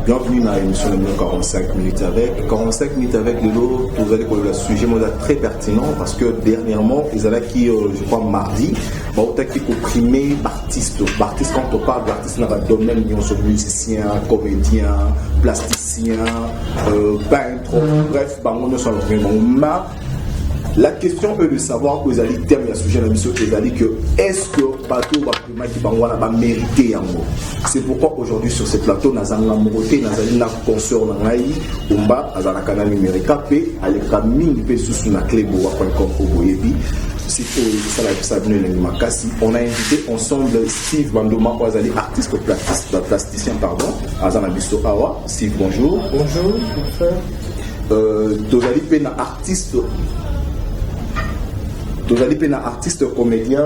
Bienvenue dans l'émission de 45 minutes avec. 45 minutes avec de l'eau, vous allez voir le sujet très pertinent parce que dernièrement, ils allaient qui, je crois, mardi, on a qui opprimé d'artistes. D'artistes, quand on parle d'artistes dans le domaine, ils sont musiciens, comédiens, plasticiens, peintres, bref, on sont vraiment. La question est de savoir, vous allez terminer le sujet de la mission, est-ce que bateau va mériter en gros. C'est pourquoi aujourd'hui sur ce plateau, nous avons la montée, nous avons la consort, nous avons la canal numérique, et avec la mine, sous la clé, on a invité ensemble Steve Bandoma, artiste plasticien, pardon, Azanabiso Awa. Steve, bonjour. Bonjour. Tozali artiste. Vous allez un artiste comédien,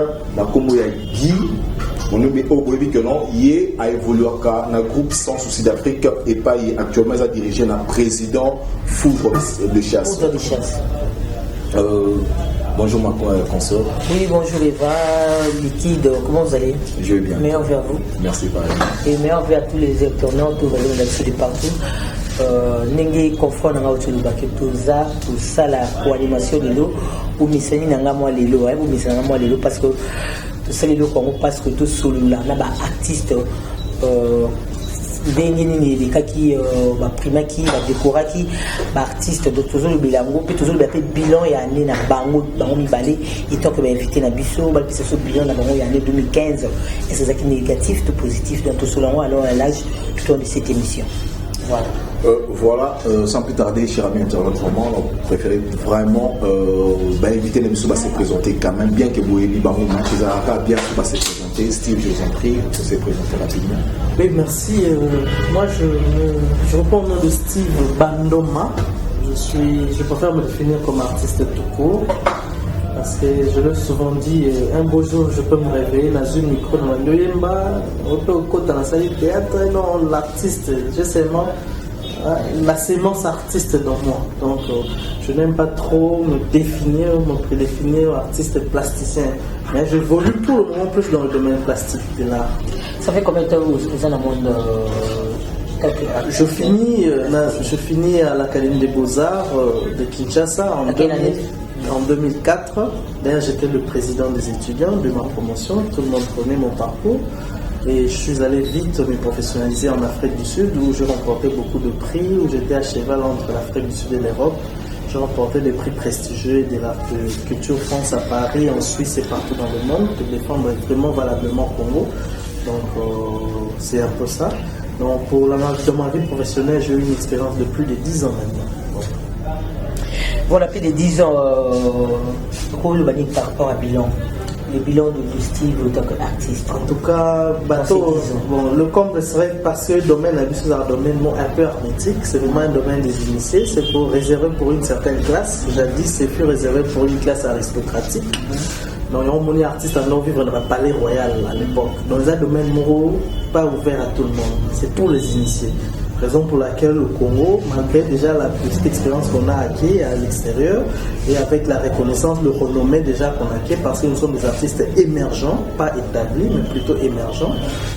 comme Guy, on nous met au bout que non, il a évolué dans le groupe Sans Souci d'Afrique et pas actuellement il a dirigé le président Foudre de Chasse. Foudre de Chasse. Bonjour ma consœur. Oui, bonjour Eva, Liquide, comment vous allez? Je vais bien. Meilleur vœu à vous. Merci pareil. Et meilleur vœu à tous les internautes, tous les amis de partout. Nengi confort na ngautu lubaki tuza tusala coanimation de l'eau ou misani nanga moi lelo ou misani moi lelo parce que tout ça lelo parce que tout solo là ba artiste ndenge nini likaki ba primaki ba décoraki ba artiste de toujours le bilango puis toujours le bilan ya année na bango mibale et tant que ba invité na biso ba pisa so bilan na bango ya année 2015 et c'est ça qui négatif tout positif dans tout cela alors à l'âge tout au long de cette émission. Voilà. Sans plus tarder, cher ami internaute, vraiment, on préférait vraiment inviter les messieurs à se présenter quand même, bien que vous ayez dit, bien se présenter. Steve, je vous en prie, pour se présenter rapidement. Oui, merci. Moi, je reprends le nom de Steve Bandoma. Je préfère me définir comme artiste tout court. Parce que je l'ai souvent dit, un beau jour je peux me réveiller dans une micro dans le Yoyemba, dans la salle de théâtre, non, l'artiste, j'ai seulement la sémence artiste dans moi. Donc je n'aime pas trop me prédéfinir artiste plasticien. Mais j'évolue pour le moment plus dans le domaine plastique de l'art. Ça fait combien de temps que vous êtes dans le monde je finis à l'Académie des Beaux-Arts de Kinshasa en 2004. D'ailleurs, j'étais le président des étudiants de ma promotion. Tout le monde connaît mon parcours. Et je suis allé vite me professionnaliser en Afrique du Sud, où je remportais beaucoup de prix, où j'étais à cheval entre l'Afrique du Sud et l'Europe. Je remportais des prix prestigieux de la Culture France à Paris, en Suisse et partout dans le monde, pour défendre vraiment valablement Congo. Donc, c'est un peu ça. Donc, dans ma vie professionnelle, j'ai eu une expérience de plus de 10 ans maintenant. Voilà, plus de 10 ans, pour le banni par rapport à bilan. Le bilan de Steve en tant qu'artiste. En tout cas, le comble serait parce que le domaine, c'est un domaine un peu hermétique, c'est vraiment un domaine des initiés, c'est pour réserver pour une certaine classe. Jadis, c'est plus réservé pour une classe aristocratique. Donc, il y a un artiste en vivre dans le palais royal à l'époque. Dans un domaine moraux, pas ouvert à tout le monde, c'est pour les initiés. Raison pour laquelle le Congo, malgré déjà la petite expérience qu'on a acquis à l'extérieur et avec la reconnaissance, le renommé déjà qu'on a acquis parce que nous sommes des artistes émergents, pas établis, mais plutôt émergents.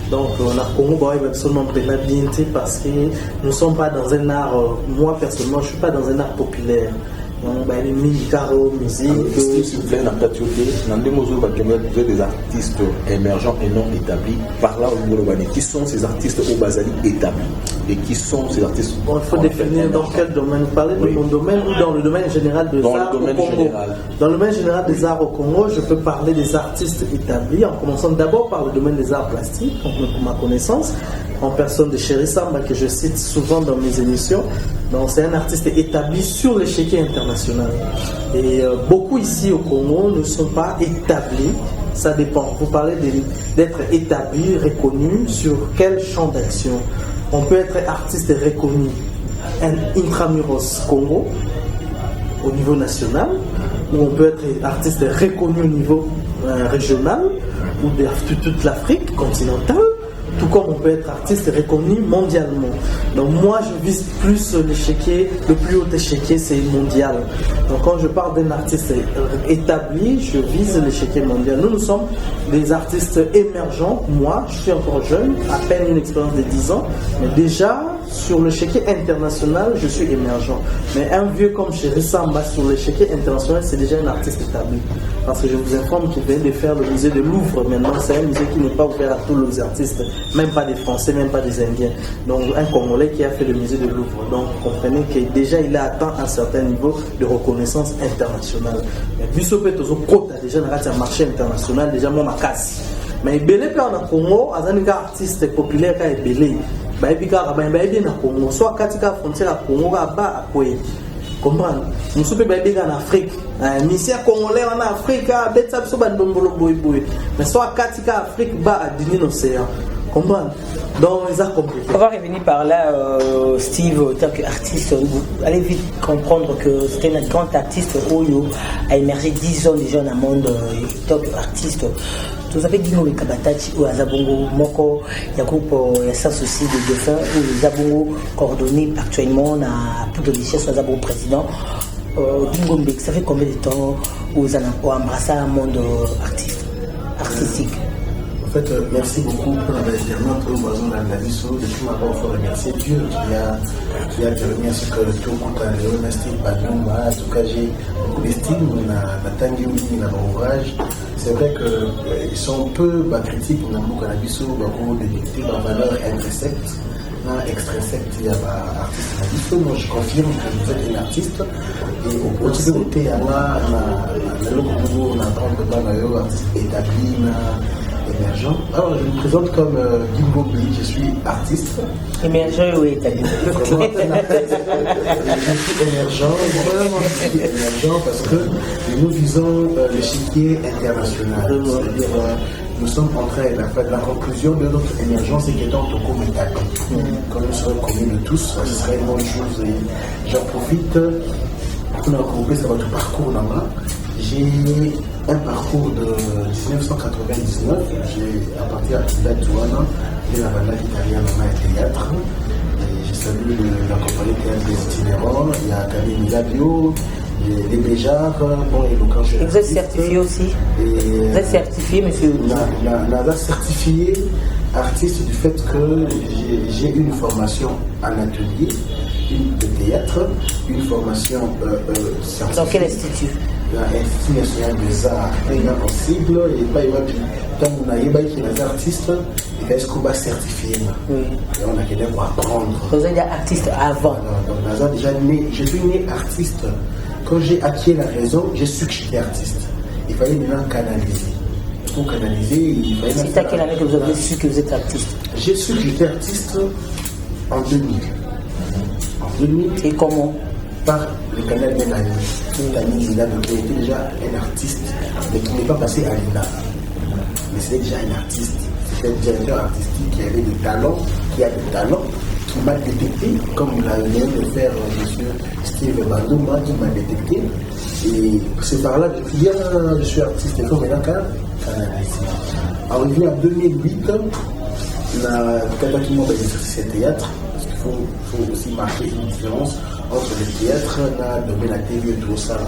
Donc, le Congo va absolument bien parce que nous ne sommes pas dans un art, moi personnellement, je ne suis pas dans un art populaire. Donc, les mini-carreaux, musique. S'il vous plaît, vous êtes des artistes émergents et non établis. Par là, qui sont ces artistes au Basali établis? Et qui sont ces artistes? Bon, il faut définir dans quel domaine. Parler de mon domaine ou dans le domaine général des arts au Congo. Dans le domaine général des arts au Congo, je peux parler des artistes établis, en commençant d'abord par le domaine des arts plastiques, pour ma connaissance, en personne de Chéri Samba, que je cite souvent dans mes émissions. Donc, c'est un artiste établi sur l'échiquier international. Et beaucoup ici au Congo ne sont pas établis. Ça dépend. Vous parlez d'être établi, reconnu sur quel champ d'action. On peut être artiste reconnu intramuros Congo, au niveau national, ou on peut être artiste reconnu au niveau régional, ou de toute l'Afrique continentale, tout comme on peut être artiste reconnu mondialement. Donc moi, je vise plus l'échiquier, le plus haut échiquier, c'est mondial. Donc quand je parle d'un artiste établi, je vise l'échiquier mondial. Nous sommes des artistes émergents. Moi, je suis encore jeune, à peine une expérience de 10 ans, mais déjà, sur l'échiquier international, je suis émergent. Mais un vieux comme Chéri Samba, sur l'échiquier international, c'est déjà un artiste établi. Parce que je vous informe qu'il vient de faire le musée de Louvre maintenant. C'est un musée qui n'est pas ouvert à tous les artistes, même pas des Français, même pas des Indiens. Donc un Congolais qui a fait le musée de Louvre. Donc comprenez que déjà il a atteint un certain niveau de reconnaissance internationale. Mais vu ce fait, déjà dans le marché international, déjà moi ma casse. Mais Belé quand on a Congo, un artiste populaire qui est Belé. Soit katika frontière à Congo ba akoye comprendre musu pe baibika en Afrique misia congolais en Afrique betsa biso bandombolo boy boy mais soit katika Afrique ba adini l'océan comprendre donc ils ont compris. On va revenir par là Steve en tant qu'artiste, allez vite comprendre que c'était un grand artiste Oyo a émergé 10 ans déjà dans le monde en tant qu'artiste. Vous avez dit que Kabatachi ou Azabongo Moko, il y a un groupe sans aussi de défunts où les Azabongo coordonnés actuellement pour de richesse aux Azabongo président. Ça fait combien de temps vous avez embrassé un monde artistique? En fait, merci beaucoup pour l'investissement pour voisin d'Andaviso. Je suis encore faut remercier Dieu qui a permis à ce que tout compte à l'honnêteté, en tout cas, j'ai beaucoup d'estime dans Tanguy ou dans l'ouvrage. C'est vrai qu'ils sont peu critiques dans le Cannabis, beaucoup de valeurs intrinsèques, extrinsèques, il y a artiste Cannabis. Moi, je confirme que vous êtes un artiste. Et au petit côté, il y a un artiste établi, émergent. Alors, je me présente comme Gimbo Bli, je suis artiste. Émergent ou établi? Je suis émergent, parce que nous visons l'échiquier international. C'est-à-dire, nous sommes en train de faire la conclusion de notre émergence et qu'étant Toko Métal. Comme nous serons connus de tous, ce serait une bonne chose. Et j'en profite pour regrouper sur votre parcours là-bas. J'ai un parcours de 1999, j'ai appartenu à Kida Douana, et la bande italienne en théâtre. J'ai salué la compagnie théâtre des itinérants, il y a Camille Milabio, les Béjards, bon, et le cancer. Vous êtes certifié aussi? Vous êtes certifié, monsieur? La certifié artiste du fait que j'ai une formation en atelier, de théâtre, une formation scientifique. Dans quel institut? L'Institut national des arts, c'est possible, et pas tant on a des artistes, et est-ce qu'on va certifier? Oui. Et on a quelqu'un pour apprendre. Vous êtes artiste avant? Donc, déjà né, je suis né artiste. Quand j'ai acquis la raison, j'ai su que j'étais artiste. Il fallait maintenant canaliser. Pour canaliser, il fallait. C'est à quelle année que vous avez su que vous êtes artiste? J'ai su que j'étais artiste en 2000. En 2000. Et comment? Par le canal de Nani. Nani Zidane, qui était déjà un artiste, mais qui n'est pas passé à l'INA. Mais c'était déjà un artiste. C'était un directeur artistique qui avait du talent, qui a du talent, qui m'a détecté, comme l'a vient de faire M. Steve Bandouma, qui m'a détecté. Et c'est par là que je dis, je suis artiste, et comme maintenant, canalisé. Arrivé en 2008, la cataclysme de l'exercice théâtre, parce qu'il faut aussi marquer une différence entre le théâtre, la domaine la TV et tout ça.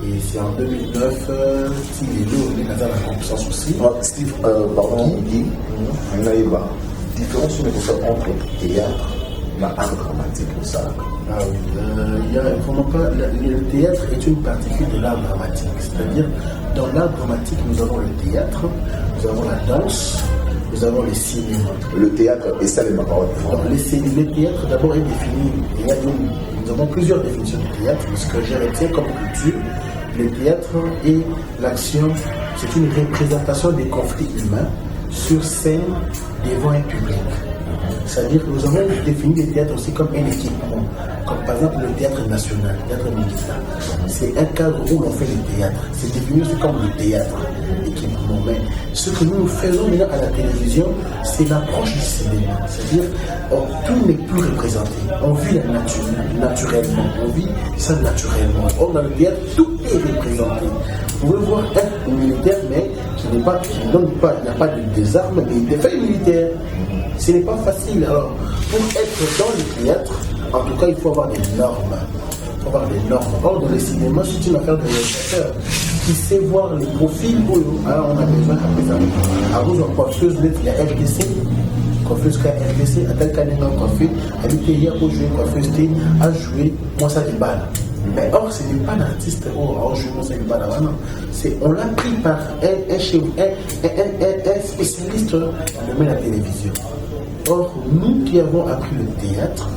Et c'est en 2009 qu'il est là, dans la compétence aussi. Steve, pardon, Guy, on a une différence entre théâtre et art dramatique. Ah oui, le théâtre est une particule de l'art dramatique. C'est-à-dire, dans l'art dramatique, nous avons le théâtre, nous avons la danse, nous avons les cinémas. Le théâtre, et ça, les paroles. Le théâtre, d'abord, est défini. Nous avons plusieurs définitions du théâtre. Ce que j'ai retiens comme culture, le théâtre et l'action, c'est une représentation des conflits humains sur scène devant un public. C'est-à-dire que nous avons défini le théâtre aussi comme un équipement, comme par exemple le théâtre national, le théâtre militaire. C'est un cadre où l'on fait le théâtre. C'est défini aussi comme le théâtre, équipement. Mais ce que nous faisons maintenant à la télévision, c'est l'approche du cinéma. C'est-à-dire tout n'est plus représenté. On vit la nature, naturellement. On vit ça naturellement. Or, dans le théâtre, tout est représenté. Vous pouvez voir un militaire, mais qui ne donne pas, il n'y a pas des armes, mais des faits militaires. Ce n'est pas facile. Alors, pour être dans le théâtre, en tout cas, il faut avoir des normes. Or, dans le cinéma, c'est une affaire de réalisateur qui sait voir les profils où on a besoin à vous en coiffeuse, il y a RDC, coiffeuse RDC, à tel cas, on coiffé, elle était hier pour jouer coiffeuse, à jouer, moi ça du bal. Mais or, ce n'est pas l'artiste, je joue moi ça du bal, non. On l'a pris par un spécialiste dans le domaine de la télévision. Or, nous qui avons appris le théâtre,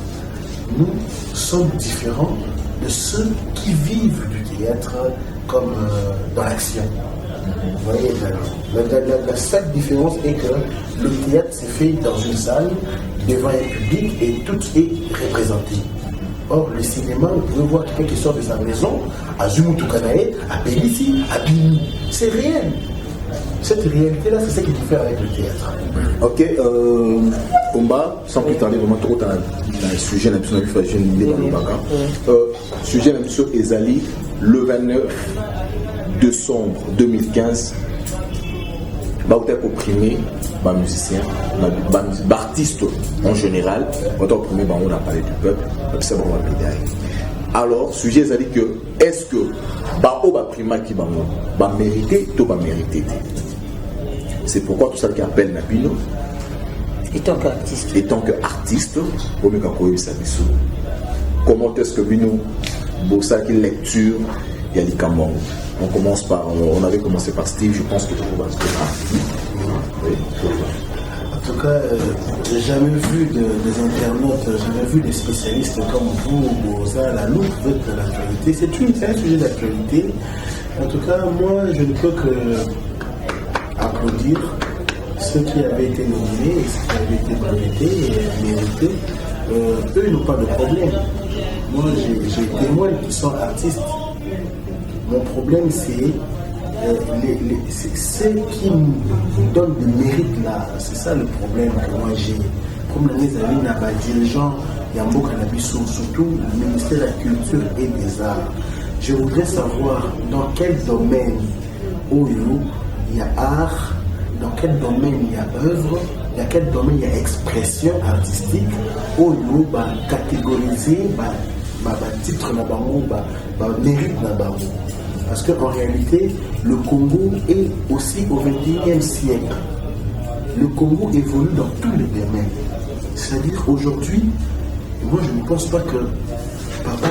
nous sommes différents de ceux qui vivent du théâtre comme dans l'action. Vous voyez, la seule différence est que le théâtre s'est fait dans une salle, devant un public et tout est représenté. Or, le cinéma, vous pouvez voir quelqu'un qui sort de sa maison, à Zumutukanae, à Bélissi, à Bini. C'est réel. Cette réalité-là, c'est ce qu'il faut faire avec le théâtre. Ok, combat, sans plus tarder, vraiment trop dans le sujet, on a besoin de faire une idée dans le bac. Sujet, même sur Ezali, le 29 décembre 2015, bah, vous êtes opprimé, bah, musicien, bah, artiste en général, vous êtes opprimé, bah, on a parlé du peuple, donc c'est vraiment la médaille. Alors, sujet, Ezali, que est-ce que, bah, au bah, prima qui va mériter, tout va mériter. C'est pourquoi tout ça qui appelle Nabino. Étant qu'artiste. Étant qu'artiste, comment est-ce que Bino, Bossa, qui lecture, il y a des camons. On commence par, on avait commencé par Steve, je pense que tout va se faire. En tout cas, j'ai jamais vu des internautes, j'ai jamais vu des spécialistes comme vous, Bossa, la loupe de l'actualité. C'est un sujet d'actualité. En tout cas, moi, je ne peux que applaudir ceux qui avaient été nominés et ceux qui avaient été brevetés et mérités. Eux, ils n'ont pas de problème. Moi, j'ai témoins qui sont artistes. Mon problème, c'est ceux qui me donnent des mérites là. C'est ça le problème que moi j'ai. Comme les amis, il y a des dirigeants, Yambo Canabiso, surtout le ministère de la Culture et des Arts. Je voudrais savoir dans quel domaine il y a art, dans quel domaine il y a œuvre, dans quel domaine il y a expression artistique, où il y a catégorisé, titre, mérite. Parce qu'en réalité, le Congo est aussi au XXIe siècle. Le Congo évolue dans tous les domaines. C'est-à-dire aujourd'hui, moi je ne pense pas que, papa,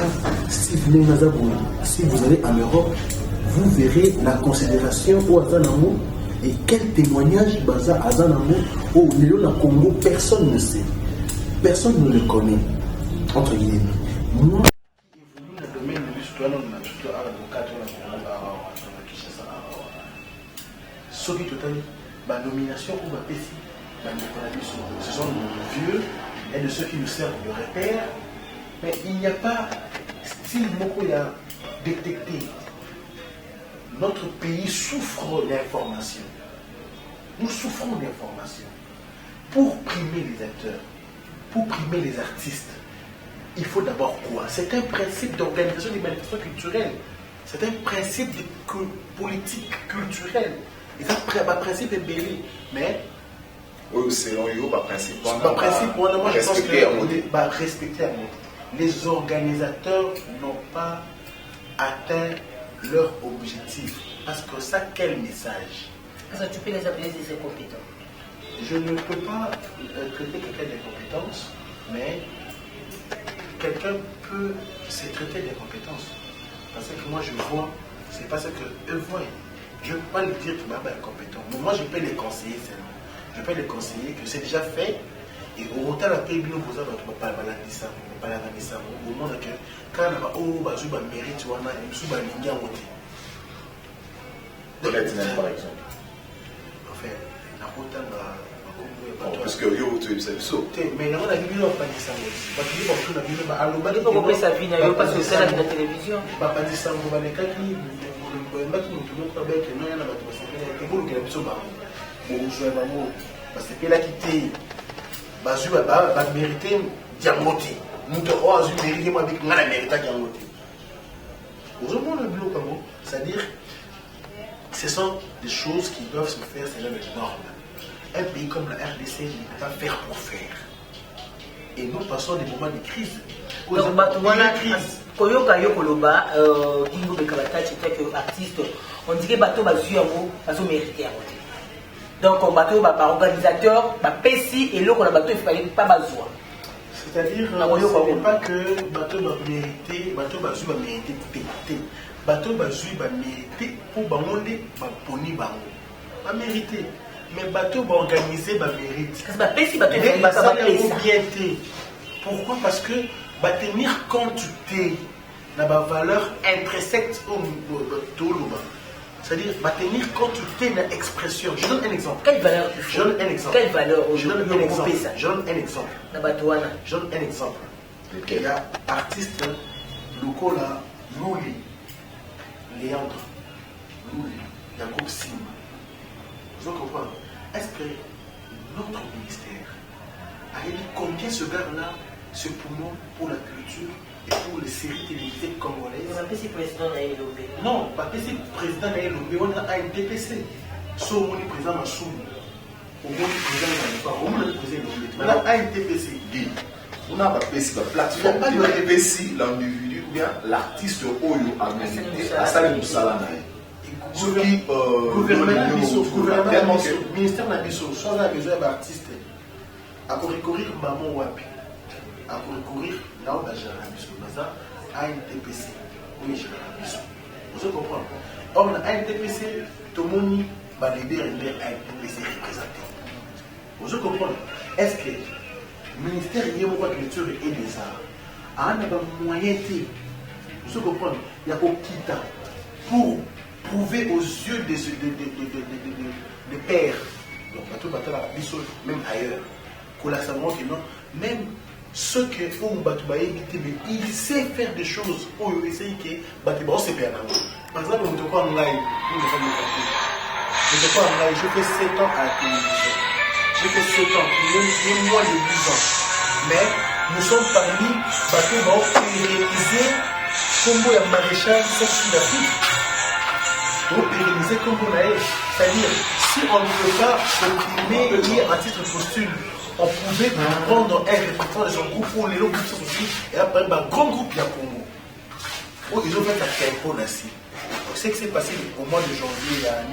si vous allez en Europe, vous verrez la considération au Azanamo et quel témoignage Baza Azanamo au milieu du Congo, personne ne sait. Personne ne le connaît. Entre guillemets. Moi, la nomination ou ma ce sont nos vieux et de ceux qui nous servent de repère, mais il n'y a pas, si Moko a détecté, notre pays souffre d'information. Nous souffrons d'information. Pour primer les acteurs, pour primer les artistes, il faut d'abord quoi? C'est un principe d'organisation des manifestations culturelles. C'est un principe de politique culturelle. Et ça, un principe est belé. Mais. Oui, selon vous, pas principe. Moi, je pense que respecter un mot. Les organisateurs n'ont pas atteint leur objectif. Parce que ça, quel message? Parce que tu peux les appeler des incompétents. Je ne peux pas traiter quelqu'un d'incompétence, mais quelqu'un peut se traiter d'incompétence. Parce que moi, je vois, c'est parce que eux voient. Je ne peux pas lui dire que tu es incompétent. Mais moi, je peux les conseiller seulement. Je peux les conseiller que c'est déjà fait. Et au moment où tu as pas au moment que quand on a un mérite, tu as un par exemple. Enfin, parce que yo, tu es so. Mais on a dit pas dit ça. Parce que on a dit pas compris sa vie, il pas sur la télévision. Pas dit ça, on va les calculer. Parce que là qui Bazu va mériter Diamoté. Nous devons mériter moi avec la mérite Diamoté. Aujourd'hui, le bloc, c'est-à-dire, ce sont des choses qui doivent se faire selon les normes. un pays comme la RDC ne peut pas faire pour faire. Et nous passons des moments de crise. Donc, Koyoka Yokoloba, Gingo Bekabatachi, quelques artistes, on dirait bateau basu yango, bateau mérité à côté. Donc, bateau organisateur, Pessi et l'eau qu'on a bateau, il ne fallait pas bazoua. C'est-à-dire, ce n'est pas que bateau va mériter, bateau basu va mériter pété. Bateau basu va mériter pour bamonde, va poni bango. Va mériter. Mais bateau va organiser, va mériter. Parce que Pessi, bateau va bien. Pourquoi? Parce que va tenir compte de la valeur intrinsèque au Toloba. C'est-à-dire, va tenir compte de l'expression. Je donne un exemple. Quelle valeur? Je donne un exemple. Quelle valeur? Je donne un exemple. Je donne un exemple. Je donne un exemple. Il y a artistes locaux là, Louli, Léandre, Louli, il y a le groupe Sim. Vous comprenez? Est-ce que notre ministère a dit combien ce gars-là, ce poumon pour la culture et pour les séries télévisées congolaises? On a PC président Naïl Lobé. Non, pas PC président Naïl Lobé, on a un DPC. Sauf mon président Massoum. Au moins le président Naïl Lobé. On a un DPC. On a la plateforme de DPC, l'individu ou bien l'artiste Oyo a mérité à Salim Moussala. Ce qui gouvernement ministère Nabiso, soit la besoin d'artistes, à recourir Maman Wapi, à recourir là où la Jarabiso, à un TPC, oui, Jarabiso. Vous comprenez? Or, on a un TPC, tout le monde va l'aider à un TPC représenté. Vous comprenez? Est-ce que le ministère de la Culture et des Arts a un moyen de. Vous comprenez? Il y a aucun temps pour prouver aux yeux des pères, donc même ailleurs, même ceux qui font il sait faire des choses pour essayer que par exemple, je fais 7 ans à la télévision, j'ai fait 7 ans, même moins de 10 ans, mais nous sommes parmi les pérenniser comme le maréchal Sud-Afrique. Pour pérenniser comme on a, c'est-à-dire si on ne peut pas comprimer lié à titre posthume, on pouvait prendre un représentant de son groupe pour les autres groupes aussi et après un grand groupe il y a pour nous. Ils ont fait un tempo là-ci. Ce qui s'est passé au mois de janvier, il y a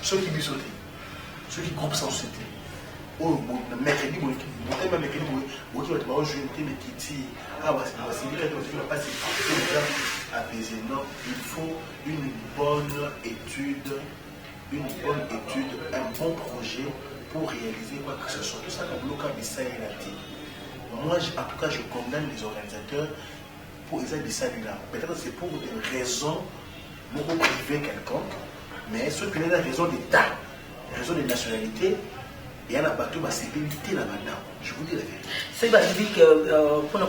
ceux qui lui sautaient, ceux qui groupent sans sauter. Mercredi, il faut une bonne étude, un bon projet pour réaliser quoi que ce soit. Tout ça, le bloc Bissau est là. Moi, en tout cas, je condamne les organisateurs pour les là. Peut-être que c'est pour des raisons beaucoup privées quelconques, mais ceux qui ont des raisons d'État, des raisons de nationalité, il y a un bateau qui s'est limité là-dedans. Je vous dis la vérité. C'est parce que pour nous,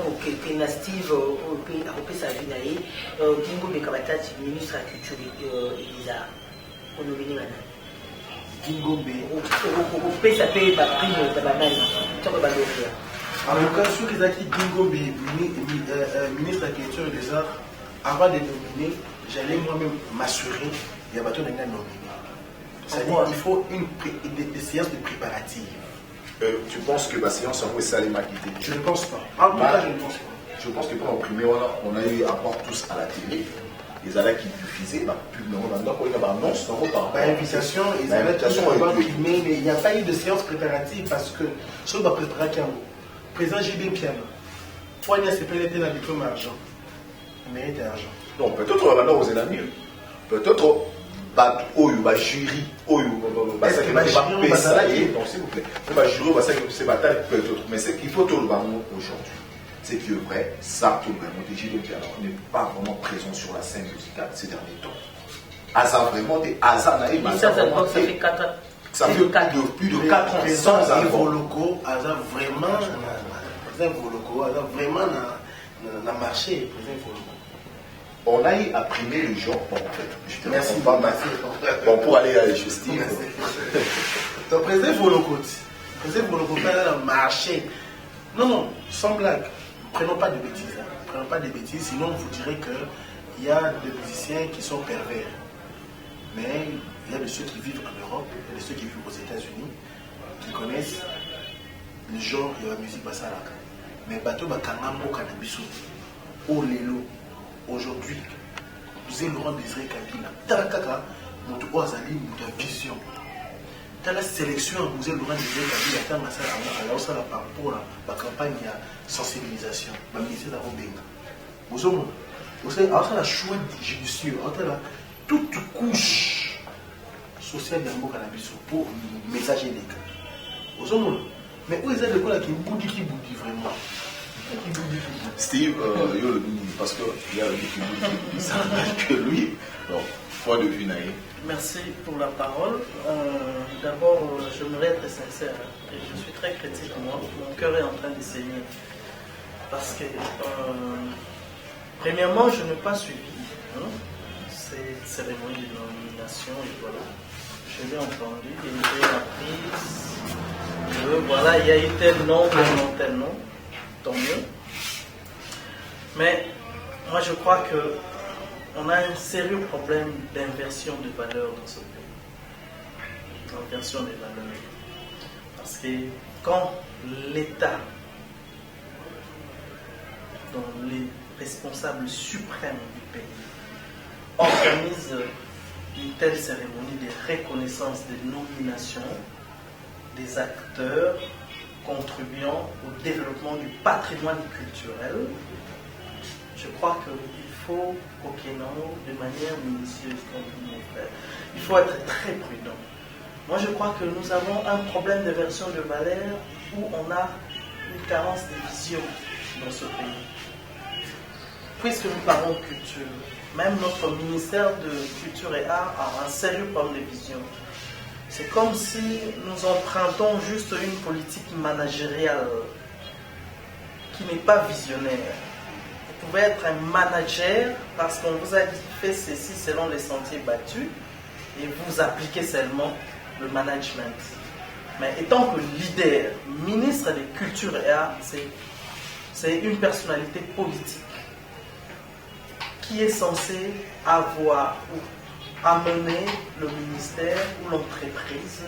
Steve, au pays Savinaï, Kingo Bekabatachi, ministre de la Culture et des Arts, on nous vient maintenant. Kingo Au pays, ça paye ma prime de banane. En tout cas, ceux qui ont dit Kingo ministre de la Culture et des Arts, avant de nominer, j'allais moi-même m'assurer qu'il y a un bateau qui est nominé. C'est-à-dire qu'il faut des séances de préparatifs. Tu penses que la séance en est salée maquillée? Je ne pense pas. En tout cas, je ne pense pas. Je pense que pour l'imprimer, on a eu à voir tous à la télé. Les allats qui diffusaient, par invitation, ils avaient mais il n'y a pas eu de séance préparative parce que ce qu'on va préparer qui est le président JB Piano. Pourquoi il y a CPLT dans le diplôme argent? Il mérite l'argent. Non, peut-être on va là aux mieux. Peut-être. Jury, mais ce qu'il faut tout le monde aujourd'hui, c'est que vrai, ça tout le monde n'est pas vraiment présent sur la scène musicale ces derniers temps. Hasard vraiment des hasards naïfs. Ça fait plus de 4 ans sans avoir locaux, hasard vraiment dans le marché. On a eu à primer le genre. Merci. Bon, pour aller à chez Steve. Donc, président Volocot, dans le marché. Non, sans blague. Prenons pas de bêtises. Sinon, on vous dirait qu'il y a des musiciens qui sont pervers. Mais il y a de ceux qui vivent en Europe, il y a de ceux qui vivent aux États-Unis. qui connaissent le genre de la musique basalaka. Mais bateau bakangambo kanabiso. Oh lelo, aujourd'hui, vous êtes Laurent Désiré Kabila. Tarakaka, notre Oazali, notre vision. Dans la sélection, vous êtes Laurent Désiré Kabila, tant que ça, par rapport à la campagne de sensibilisation, le ministère de la Robenga. Vous savez, entre la choix judiciaire, entre la toute couche sociale de cannabis pour messager les cas. Vous savez, mais où est-ce que qui bouddhi vraiment? Steve, parce qu'il y a qui bouddhi, ça n'a que lui. Donc, point de vue naïf. Merci pour la parole. D'abord, j'aimerais être sincère. Et je suis très critique, moi. Mon cœur est en train de saigner. Parce que, premièrement, je n'ai pas suivi cette cérémonie de nomination. Et voilà. Je l'ai entendu et j'ai appris que voilà, il y a eu tel nom, tel nom. Tant mieux. Mais moi, je crois que on a un sérieux problème d'inversion de valeurs dans ce pays. Inversion des valeurs. Parce que quand l'État, dont les responsables suprêmes du pays, organise une telle cérémonie de reconnaissance des nominations des acteurs contribuant au développement du patrimoine culturel, je crois qu'il faut de manière minutieuse, comme dit mon frère. Il faut être très prudent. Moi, je crois que nous avons un problème de version de valeur où on a une carence de vision dans ce pays. Puisque nous parlons de culture, même notre ministère de Culture et Art a un sérieux problème de vision. C'est comme si nous empruntons juste une politique managériale qui n'est pas visionnaire. Vous pouvez être un manager parce qu'on vous a dit fait ceci selon les sentiers battus et vous appliquez seulement le management. Mais étant que leader, ministre de Culture et Art, c'est une personnalité politique qui est censée avoir ou amener le ministère ou l'entreprise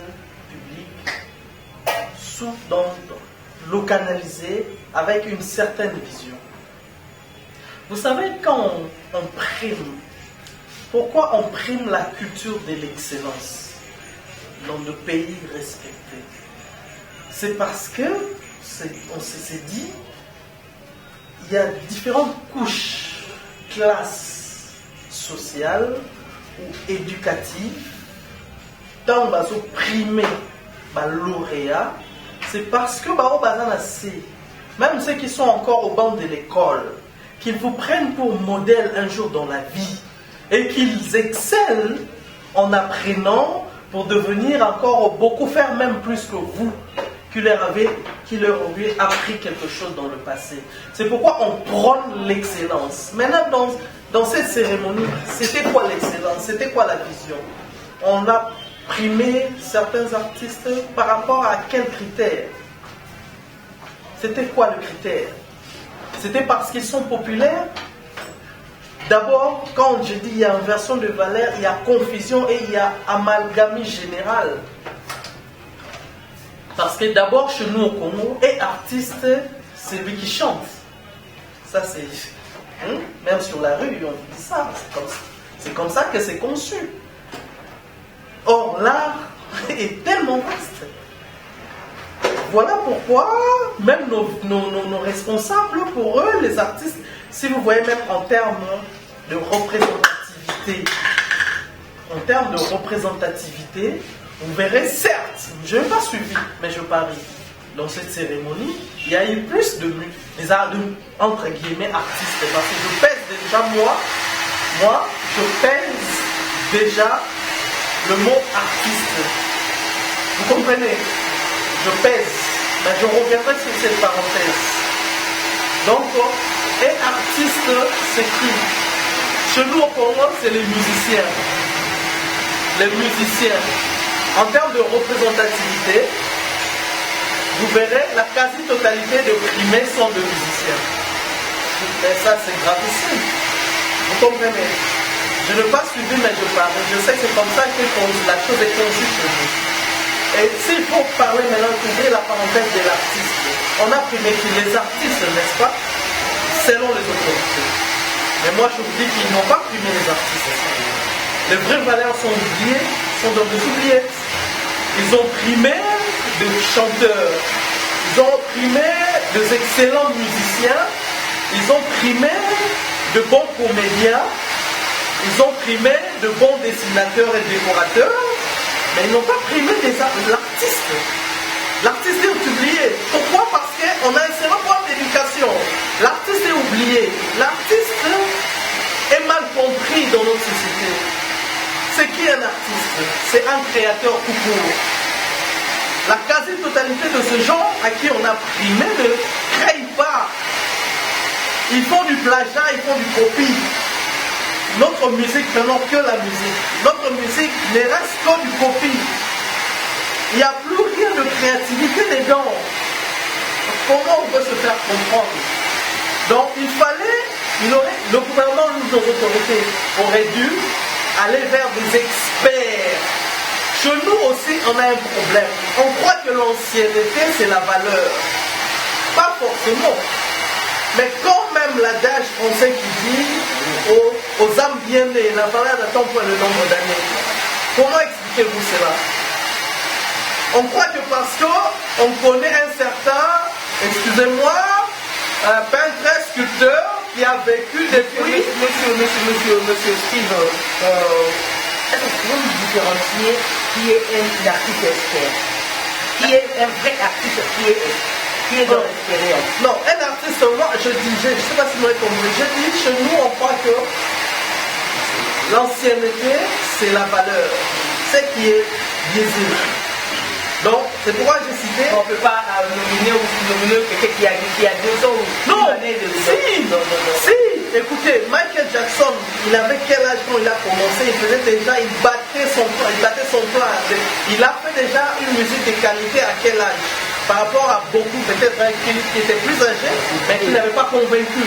publique le canaliser avec une certaine vision. Vous savez, quand on prime, pourquoi on prime la culture de l'excellence dans de pays respectés? C'est parce que, on s'est dit, il y a différentes couches, classes sociales ou éducatives, tant on a primé les lauréats, c'est parce que même ceux qui sont encore au banc de l'école, qu'ils vous prennent pour modèle un jour dans la vie et qu'ils excellent en apprenant pour devenir encore beaucoup, faire même plus que vous, qui leur avez appris quelque chose dans le passé. C'est pourquoi on prône l'excellence. Maintenant, dans cette cérémonie, c'était quoi l'excellence? C'était quoi la vision? On a primé certains artistes par rapport à quels critères? C'était quoi le critère? C'était parce qu'ils sont populaires? D'abord, quand je dis il y a inversion de valeur, il y a confusion et il y a amalgamie générale. Parce que d'abord, chez nous au Congo, et artiste, c'est lui qui chante. Ça, c'est... même sur la rue, on dit ça. C'est comme ça que c'est conçu. Or, l'art est tellement vaste. Voilà pourquoi, même nos responsables, pour eux, les artistes, si vous voyez même en termes de représentativité, vous verrez, certes, je n'ai pas suivi, mais je parie, dans cette cérémonie, il y a eu plus de entre guillemets artistes, parce que je pèse déjà moi, je pèse déjà le mot artiste. Vous comprenez? Je pèse, mais je reviendrai sur cette parenthèse. Donc, et artiste, c'est qui? Chez nous au Congo, c'est les musiciens. Les musiciens. En termes de représentativité, vous verrez, la quasi-totalité des primés sont de musiciens. Et ça, c'est gravissime. Vous comprenez? Je n'ai pas suivi, mais je parle. Je sais que c'est comme ça que la chose est conçue chez nous. Et s'il faut parler maintenant, ouvrir la parenthèse de l'artiste, on a primé les artistes, n'est-ce pas, selon les autorités. Mais moi, je vous dis qu'ils n'ont pas primé les artistes. Les vraies valeurs sont oubliées, sont dans des oubliettes. Ils ont primé des chanteurs, ils ont primé des excellents musiciens, ils ont primé de bons comédiens, ils ont primé de bons dessinateurs et décorateurs, mais ils n'ont pas primé l'artiste. L'artiste est oublié. Pourquoi? Parce qu'on a un seul point d'éducation. L'artiste est oublié. L'artiste est mal compris dans notre société. C'est qui un artiste? C'est un créateur tout court. La quasi-totalité de ce genre à qui on a primé ne crée pas. Ils font du plagiat, ils font du copie. Notre musique, prenons que la musique. Notre musique ne reste que du copie. Il n'y a plus rien de créativité dedans. Comment on peut se faire comprendre? Donc le gouvernement, nos autorités auraient dû aller vers des experts. Chez nous aussi, on a un problème. On croit que l'ancienneté, c'est la valeur. Pas forcément. Mais quand même l'adage français qui dit aux âmes bien nées, la valeur n'attend pas le nombre d'années. Comment expliquez-vous cela? On croit que parce qu'on connaît un certain, excusez-moi, peintre, sculpteur qui a vécu depuis... Monsieur Steve, est-ce que vous pouvez nous différencier qui est un artiste expert? Qui est un vrai artiste qui est dans l'expérience? Non, un artiste, moi je ne sais pas si vous m'avez compris, je dis chez nous on croit que l'ancienneté c'est la valeur, c'est qui est biaisé. Donc, c'est pourquoi j'ai cité... On ne peut pas nominer quelqu'un qui a 2 ans ou non, une année de... Si, écoutez, Michael Jackson, il avait quel âge quand il a commencé? Il faisait déjà, il battait son plein. Il a fait déjà une musique de qualité à quel âge? Par rapport à beaucoup, peut-être qui étaient plus âgés, mais qui n'avaient pas convaincu.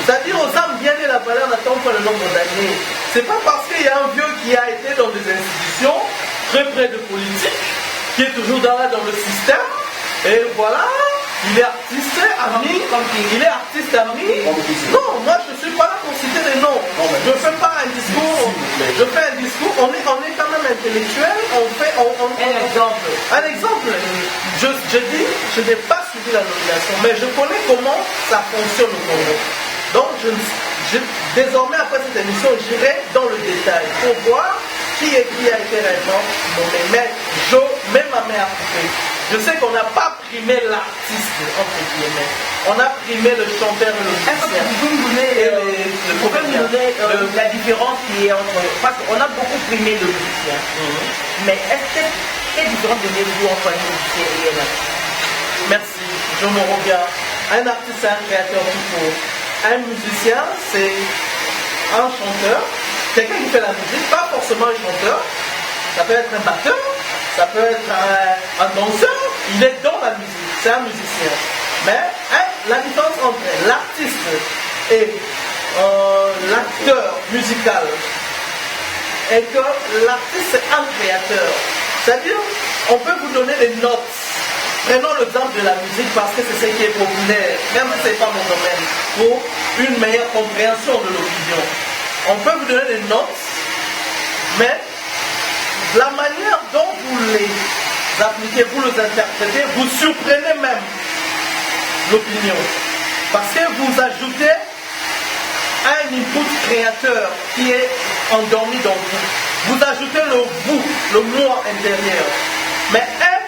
C'est-à-dire aux âmes bien nées, la valeur n'attend pas le nombre d'années. C'est pas parce qu'il y a un vieux qui a été dans des institutions, très près de politique, qui est toujours dans le système, et voilà, il est artiste ami, il est artiste ami. Non, moi je ne suis pas là pour citer des noms. Je ne fais pas un discours, on est quand même intellectuel, Un exemple. Un exemple, je dis, je n'ai pas suivi la nomination, mais je connais comment ça fonctionne au Congo. Donc désormais après cette émission, j'irai dans le détail pour voir qui a été réellement nommé. Mais même ma mère a coupé. Je sais qu'on n'a pas primé l'artiste, entre guillemets. On a primé le chanteur et le musicien. Est-ce que vous pouvez nous donner la différence qui est entre... Parce qu'on a beaucoup primé le musicien. Mais quelle différence donnez-vous entre un musicien et un artiste? Merci, je me reviens. Un artiste, c'est un créateur tout court. Un musicien, c'est un chanteur. Quelqu'un qui fait la musique, pas forcément un chanteur. Ça peut être un batteur, ça peut être un danseur. Il est dans la musique, c'est un musicien. Mais la différence entre l'artiste et l'acteur musical est que l'artiste c'est un créateur. C'est-à-dire, on peut vous donner des notes. Prenons l'exemple de la musique parce que c'est ce qui est populaire, même si ce n'est pas mon domaine, pour une meilleure compréhension de l'opinion. On peut vous donner des notes, mais la manière dont vous les appliquez, vous les interprétez, vous surprenez même l'opinion. Parce que vous ajoutez un input créateur qui est endormi dans vous. Vous ajoutez le vous, le moi intérieur. Mais un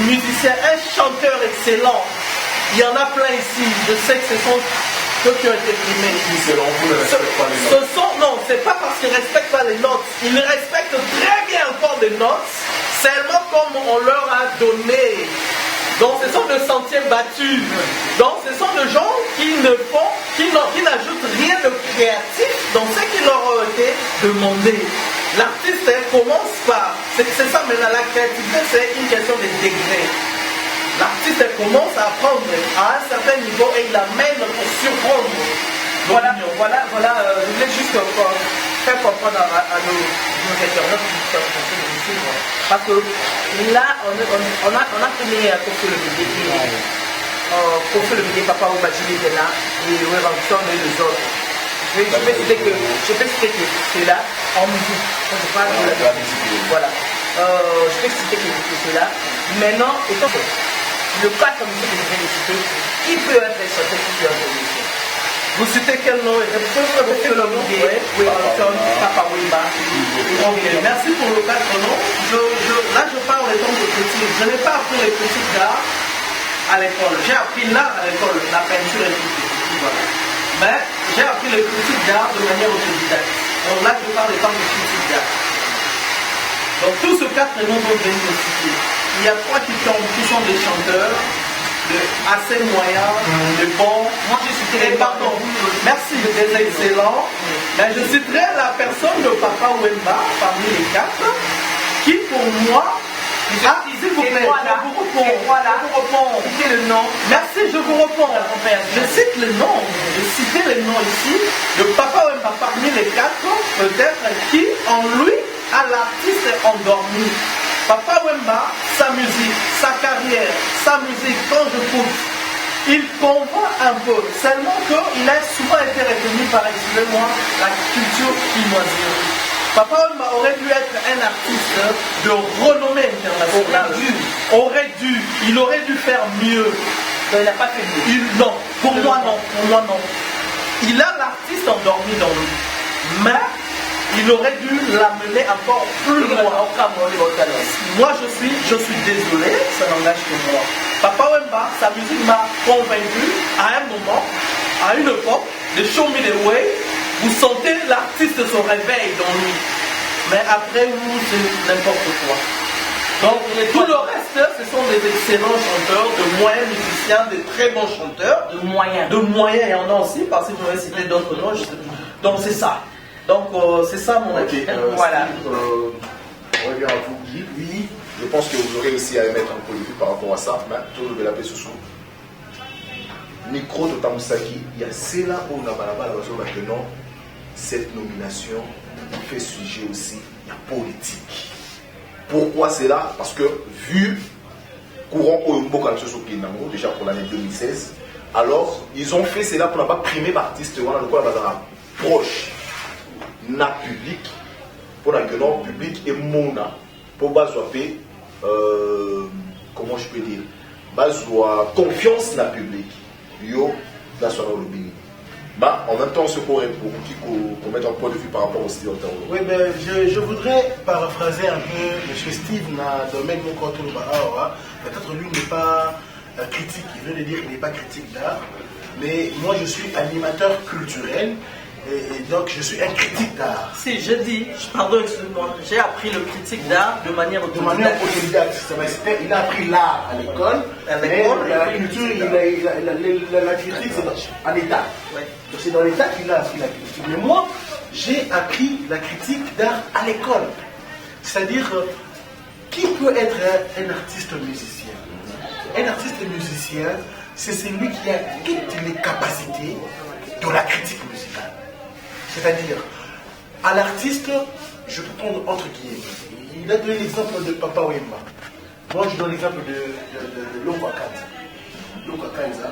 musicien, un chanteur excellent, il y en a plein ici. Je sais que ce sont ceux qui ont été primés. Selon vous, ne respectent pas les notes. Non, c'est pas parce qu'ils ne respectent pas les notes. Ils respectent très bien encore des notes, seulement comme on leur a donné. Donc ce sont de sentiers battus. Donc ce sont des gens qui n'ajoutent rien de créatif dans ce qui leur a été demandé. L'artiste commence par, c'est ça maintenant, la créativité c'est une question de degré. L'artiste commence à apprendre à un certain niveau et il amène pour surprendre. Voilà, je voulais juste faire comprendre à nos internautes qui sont suivre. Parce que là, on a fait Kofi Olomide, Kofi Olomide, Papa Wemba était là, et Wemba et les autres. Je peux citer que ceux-là en musique. Quand je parle de la musique, voilà. Je peux citer que ceux-là. Maintenant, étant que le cas comme musique que je viens de citer, il peut être chanté plusieurs musiques. Vous citez quel nom? Kofi Olomide, Papa Wemba. Merci pour le quatre noms. Là, je parle en tant que critique. Je n'ai pas appris les critiques d'art à l'école. J'ai appris l'art à l'école, la peinture et tout. Voilà. Mais j'ai appris les critiques d'art de manière autodidacte. Donc là, je parle en tant que critique d'art. Donc tous ces quatre noms dont je viens de citer, il y a trois qui sont des chanteurs, assez moyens, de bons. Moi, je citerai, pardon, merci, des excellents. Mais je citerai la personne de Papa Wemba parmi les quatre, qui pour moi, s'il vous plaît, je vous réponds. Citez le nom. Merci, je vous réponds. Je cite le nom, je citais le nom ici de Papa Wemba parmi les quatre, peut-être qui en lui a l'artiste endormi. Papa Wemba, sa musique, sa carrière, sa musique, quand je écoute, il convainc un peu, seulement qu'il a souvent été retenu par, excusez-moi, la culture chinoise. Papa Wemba aurait dû être un artiste de renommée internationale. Il aurait dû faire mieux. Il n'a pas fait mieux. Non, pour moi non. Il a l'artiste endormi dans lui. Mais il aurait dû l'amener encore plus loin. Moi je suis désolé, ça n'engage que moi. Papa Wemba, sa musique m'a convaincu à un moment, à une époque, de Show Me The Way. Vous sentez l'artiste se réveille dans lui. Mais après vous, c'est n'importe quoi. Donc tout le reste, ce sont des excellents chanteurs, de moyens musiciens, des très bons chanteurs. De moyens. De moyens, il y en a aussi, parce que je vais citer d'autres noms. Donc c'est ça. Donc c'est ça mon avis. Voilà. On revient à vous, Guy. Oui, je pense que vous aurez aussi à émettre un point de vue par rapport à ça. Mais tout le monde sous micro de Tamusaki, il y a cela où on a maintenant cette nomination fait sujet aussi à la politique. Pourquoi c'est là? Parce que vu courant Oyombo Kinango, déjà pour l'année 2016, alors ils ont fait cela pour ne pas primer l'artiste proche na public pour que non public et mona pour basoper comment je peux dire basoa confiance na public yo national lobby. Bah, en même temps, ce qu'on mettre un point de vue par rapport au style de oui, ben, je voudrais paraphraser un peu M. Steve na domaine mon canton peut-être lui n'est pas critique, il veut dire qu'il n'est pas critique d'art, mais moi je suis animateur culturel et donc je suis un critique d'art. Si, je dis, pardon, excuse-moi, j'ai appris le critique d'art de manière autodidacte. Il a appris l'art à l'école, mais la culture, la critique, c'est en état. Ouais. Donc c'est dans l'état qu'il a appris la critique. Mais moi, j'ai appris la critique d'art à l'école. C'est-à-dire, qui peut être un artiste musicien? Un artiste musicien, c'est celui qui a toutes les capacités de la critique musicale. C'est-à-dire, à l'artiste, je peux prendre entre guillemets. Il a donné l'exemple de Papa Wemba. Moi, je donne l'exemple de Loko Akanza,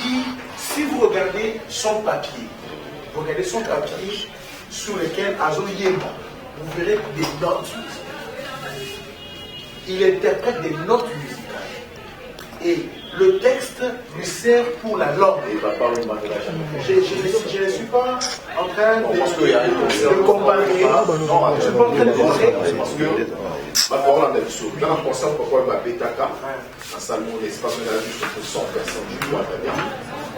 qui, si vous regardez son papier, sur lequel Azo Yemba, vous verrez des notes musicales. Il interprète des notes musicales. Et le texte lui sert pour la langue. Je ne suis pas en train de comparer. Non, je ne suis pas en train de comparer. Parce que, ma parole en est sur. Dans le concert, pourquoi il m'a fait Taka, un salon d'espace de la juste pour 100 personnes, je vois très bien.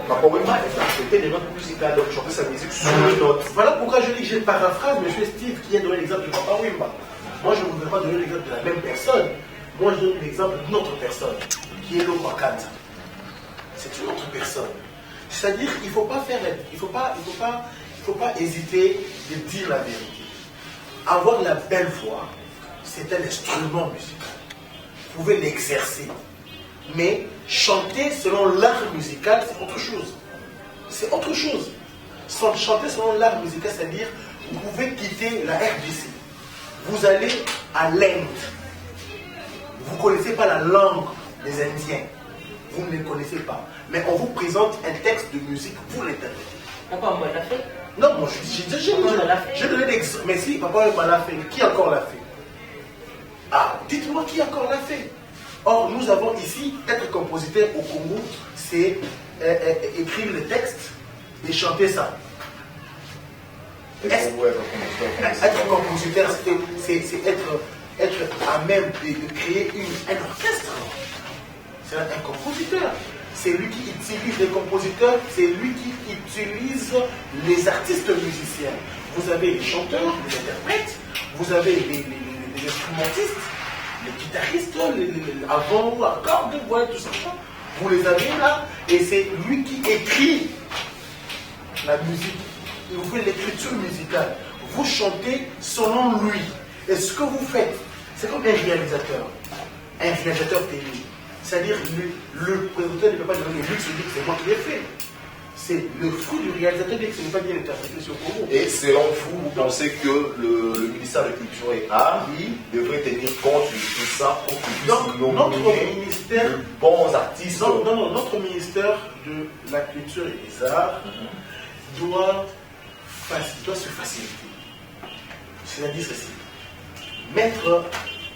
Papa Wemba interprétait des notes musicales, donc chantait sa musique sur les notes. Voilà pourquoi je dis que j'ai paraphrase M. Steve qui a donné l'exemple de Papa Wemba. Moi, je ne voudrais pas donner l'exemple de la même personne. Moi, je donne l'exemple d'une autre personne, qui est Loko Akanza. C'est une autre personne. C'est-à-dire qu'il ne faut pas faire, il faut pas hésiter de dire la vérité. Avoir la belle voix, c'est un instrument musical. Vous pouvez l'exercer. Mais chanter selon l'art musical, c'est autre chose. C'est autre chose. Chanter selon l'art musical, c'est-à-dire vous pouvez quitter la RDC. Vous allez à l'Inde. Vous ne connaissez pas la langue des Indiens. Vous ne les connaissez pas. Mais on vous présente un texte de musique, vous l'interprétez. Papa, moi, l'a fait. Non, moi, j'ai donné l'exemple. Mais si, Papa l'a fait. Qui encore l'a fait? Ah, dites-moi qui encore l'a fait. Or, nous avons ici, être compositeur au Congo, c'est écrire le texte et chanter ça. Être compositeur, c'est être à même de créer un orchestre. C'est un compositeur. C'est lui qui utilise les compositeurs, c'est lui qui utilise les artistes musiciens. Vous avez les chanteurs, les interprètes, vous avez les instrumentistes, les guitaristes, avant, à cordes, voilà, tout ça. Vous les avez là, et c'est lui qui écrit la musique. Il vous fait l'écriture musicale. Vous chantez selon lui. Et ce que vous faites, c'est comme un réalisateur télé. C'est-à-dire, le producteur ne peut pas donner le luxe et dire que c'est moi qui l'ai fait. C'est le fruit du réalisateur qui n'est pas bien interprété sur Congo. Et selon vous pensez que le ministère de la Culture et Arts devrait tenir compte de tout ça pour qu'il puisse nommer ministère, de bons artistes? Non, notre ministère de la Culture et des Arts doit se faciliter. C'est-à-dire ceci. Mettre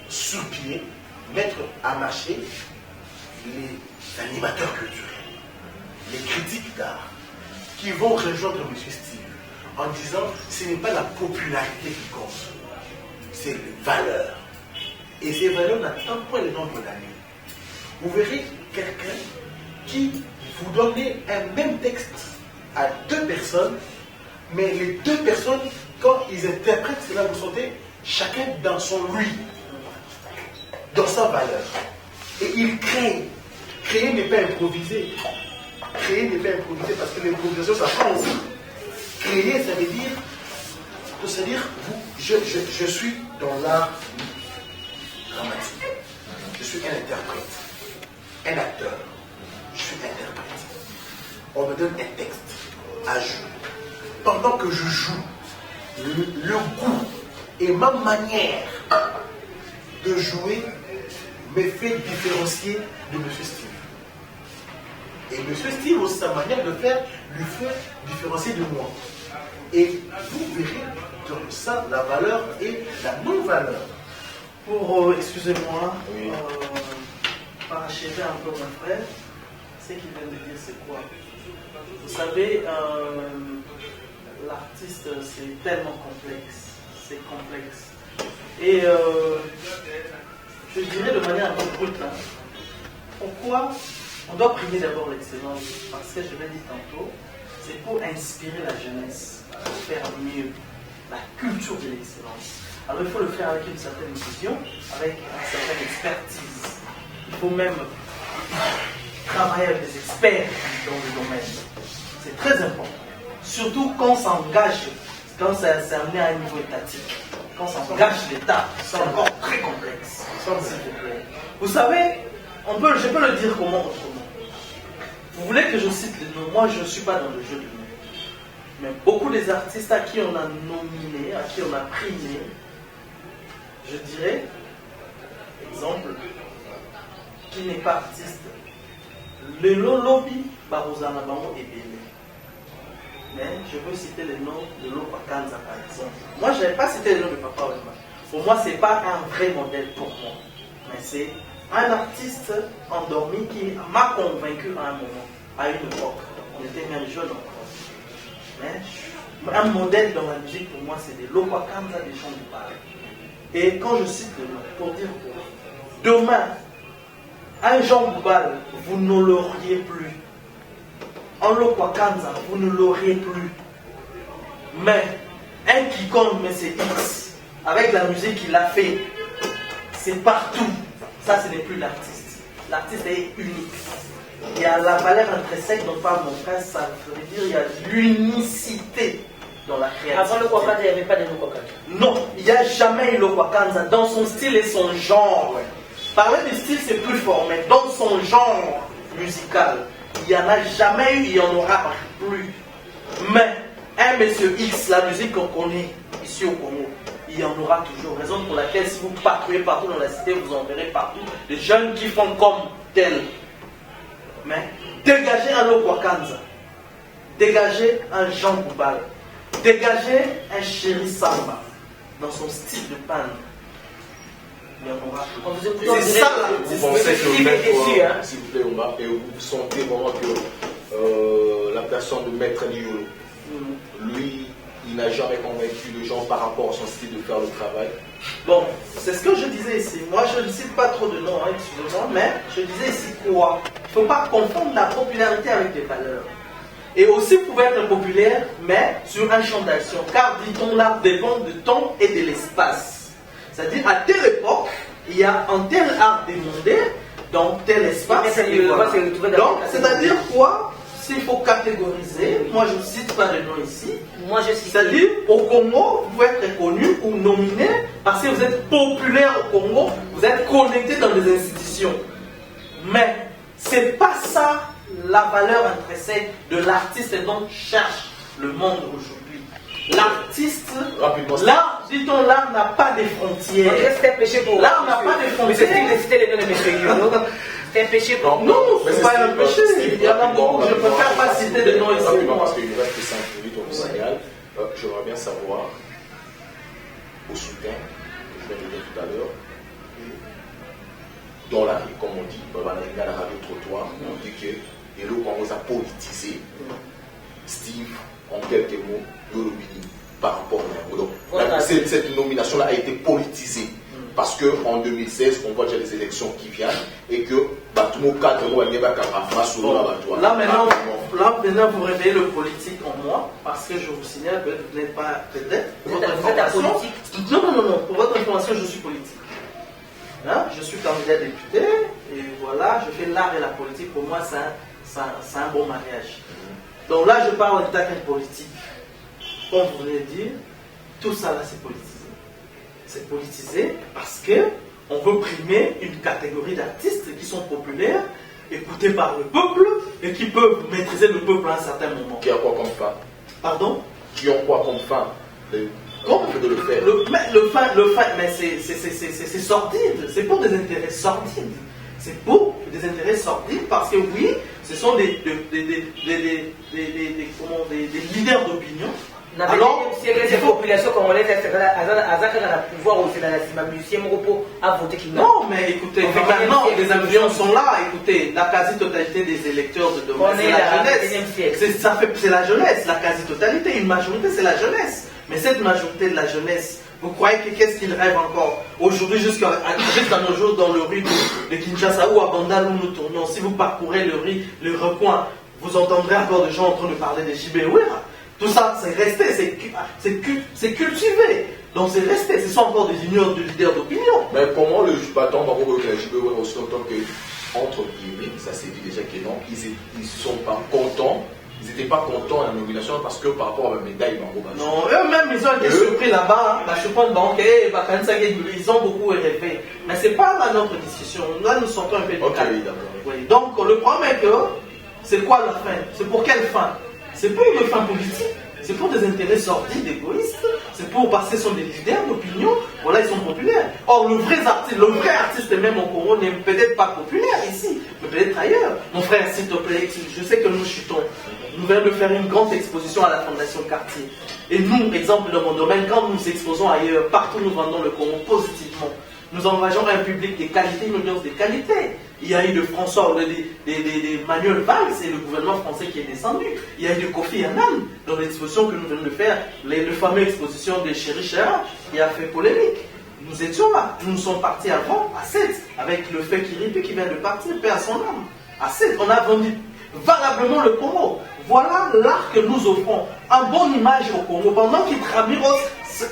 sur pied, mettre à marcher les animateurs culturels, les critiques d'art, qui vont rejoindre M. Steve en disant ce n'est pas la popularité qui compte, c'est les valeurs. Et ces valeurs n'attendent pas le nombre d'années. Vous verrez quelqu'un qui vous donne un même texte à deux personnes, mais les deux personnes, quand ils interprètent cela, vous sentez chacun dans son lui, dans sa valeur. Et il crée. Créer n'est pas improviser. Créer n'est pas improviser parce que l'improvisation, ça prend aussi. Créer, ça veut dire, je suis dans l'art dramatique. Je suis un interprète, un acteur. Je suis interprète. On me donne un texte à jouer. Pendant que je joue, le goût et ma manière de jouer me fait différencier de M. Steve. Et M. Steve, aussi sa manière de faire, lui fait différencier de moi. Et vous verrez dans ça la valeur et la non-valeur. Pour, excusez-moi, parachever un peu mon frère, ce qu'il vient de dire, c'est quoi? Vous savez, l'artiste, c'est tellement complexe. C'est complexe. Et je dirais de manière un peu brute, pourquoi on doit primer d'abord l'excellence? Parce que je l'ai dit tantôt, c'est pour inspirer la jeunesse, pour faire mieux la culture de l'excellence. Alors il faut le faire avec une certaine vision, avec une certaine expertise. Il faut même travailler avec des experts dans le domaine. C'est très important. Surtout quand on s'engage, quand c'est amené à un niveau étatique. Quand on s'engage l'État, c'est encore très complexe. Vous savez, je peux le dire comment autrement. Vous voulez que je cite les noms? Moi, je ne suis pas dans le jeu de noms. Mais beaucoup des artistes à qui on a nominé, à qui on a primé, je dirais, exemple, qui n'est pas artiste, le lobby Barozana Bango est bélé. Mais je peux citer les noms de Lopa Kanza par exemple. Moi, je n'avais pas cité les noms de Papa Wemba. Pour moi, ce n'est pas un vrai modèle pour moi. Mais c'est un artiste endormi qui m'a convaincu à un moment, à une époque. On était même jeunes encore. Mais un modèle dans la musique, pour moi, c'est des Lopa Kanza, des chants du Paris. Et quand je cite le nom, pour dire que demain, un Jean Boubal, vous ne l'auriez plus. En Lopa Kanza, vous ne l'auriez plus. Mais un quiconque, mais c'est X, avec la musique qu'il a fait, c'est partout. Ça, ce n'est plus l'artiste. L'artiste est unique. Il y a la valeur intrinsèque dont parle mon frère, ça veut dire il y a l'unicité dans la création. Avant le Kwakanza, il n'y avait pas de Kwakanza. Non, il n'y a jamais eu le Kwakanza dans son style et son genre. Parler du style, c'est plus fort, mais dans son genre musical, il n'y en a jamais eu, il n'y en aura plus. Mais un monsieur X, la musique qu'on connaît ici au Congo, il y en aura toujours. Raison pour laquelle si vous patrouillez partout dans la cité, vous en verrez partout des jeunes qui font comme tel. Mais dégagez un Lokwakanza, dégagez un Jean Boubal, dégagez un Chéri Samba dans son style de panne. Il y en aura toujours. C'est ça là. Vous pensez que maître, s'il vous plaît, Omar, et vous sentez vraiment que la personne de Maître Niolo, lui, il n'a jamais convaincu les gens par rapport à son style de faire le travail. Bon, c'est ce que je disais ici. Moi, je ne cite pas trop de noms, hein, excusez-moi, mais je disais ici quoi? Il ne faut pas confondre la popularité avec les valeurs. Et aussi, vous pouvez être populaire, mais sur un champ d'action. Car, dit-on, l'art dépend du temps et de l'espace. C'est-à-dire, à telle époque, il y a un tel art demandé dans tel espace. Donc, c'est-à-dire quoi? S'il faut catégoriser, moi je ne cite pas de nom ici. Moi je cite. C'est-à-dire, au Congo, vous pouvez être reconnu ou nominé parce que vous êtes populaire au Congo, vous êtes connecté dans des institutions. Mais ce n'est pas ça la valeur intrinsèque de l'artiste dont cherche le monde aujourd'hui. L'artiste, l'art, dit-on, l'art n'a pas de frontières. L'art n'a pas de frontières. C'est un péché pour non, c'est pas un péché. Il y en a beaucoup, je ne préfère pas citer des noms ici. Parce qu'il reste que 5 minutes au Sénégal, j'aimerais bien savoir, au soutien, que je viens de dire tout à l'heure, dans la rue, comme on dit, dans la radio trottoir, on dit que le Congo a politisé Steve, en quelques mots, Yorubini, par rapport à Nago. Donc, cette nomination-là a été politisée. Parce qu'en 2016, on voit déjà les élections qui viennent et que là maintenant, vous réveillez le politique en moi parce que je vous signale que vous n'êtes pas peut-être. Vous êtes politique? Non. Pour votre information, je suis politique. Hein? Je suis candidat député et voilà, je fais l'art et la politique. Pour moi, c'est un bon mariage. Donc là, je parle d'état politique. Comme vous venez de dire, tout ça là, c'est politisé. C'est politisé parce qu'on veut primer une catégorie d'artistes qui sont populaires, écoutés par le peuple et qui peuvent maîtriser le peuple à un certain moment. Qui a quoi comme fin? Pardon? Qui ont quoi comme fin? Comment de le faire? Le fin, mais c'est sordide. C'est pour des intérêts sordides. C'est pour des intérêts sordides parce que oui, ce sont des leaders d'opinion. Alors, si les populations congolaises ont le pouvoir au Sénat, à voter qui non, mais écoutez, maintenant les influences sont là. Écoutez, la quasi-totalité des électeurs de demain, c'est la jeunesse. C'est la jeunesse, la quasi-totalité. Une majorité, c'est la jeunesse. Mais cette majorité de la jeunesse, vous croyez que qu'est-ce qu'ils rêvent encore? Aujourd'hui, jusqu'à nos jours, dans le rue de Kinshasa ou à Bandal où nous tournons, si vous parcourez le recoin, vous entendrez encore des gens en train de parler de Jibéouéra. Tout ça, c'est resté, c'est cultivé. Donc c'est resté, ce sont encore des unions de leaders d'opinion. Mais comment le battant dans le JBO aussi longtemps que, entre guillemets, ça s'est dit déjà que non, ils ne sont pas contents, ils n'étaient pas contents à la nomination parce que par rapport à la médaille dans non, eux-mêmes, ils ont été surpris là-bas, ils ont beaucoup rêvé. Mais ce n'est pas là notre discussion, là nous sortons un peu du cadre. Oui. Donc le problème est que, c'est quoi la fin? C'est pour quelle fin? C'est pour une fin politique, c'est pour des intérêts sordides, égoïstes, c'est pour parce qu'ils sont des leaders d'opinion, voilà, ils sont populaires. Or, le vrai artiste même au Congo n'est peut-être pas populaire ici, mais peut-être ailleurs. Mon frère, s'il te plaît, je sais que nous chutons. Nous venons de faire une grande exposition à la Fondation Cartier. Et nous, exemple dans mon domaine, quand nous nous exposons ailleurs, partout nous vendons le Congo positivement. Nous engageons un public de qualité, une audience de qualité. Il y a eu de François, de Manuel Valls et le gouvernement français qui est descendu. Il y a eu de Kofi Annan dans l'exposition que nous venons de faire, la fameuse exposition de Chéri Chara qui a fait polémique. Nous étions là, nous sommes partis avant, à 7, avec le fait Kiripi qui vient de partir, paix à son âme. À 7, on a vendu valablement le Congo. Voilà l'art que nous offrons, une bonne image au Congo. Pendant qu'Itramiros,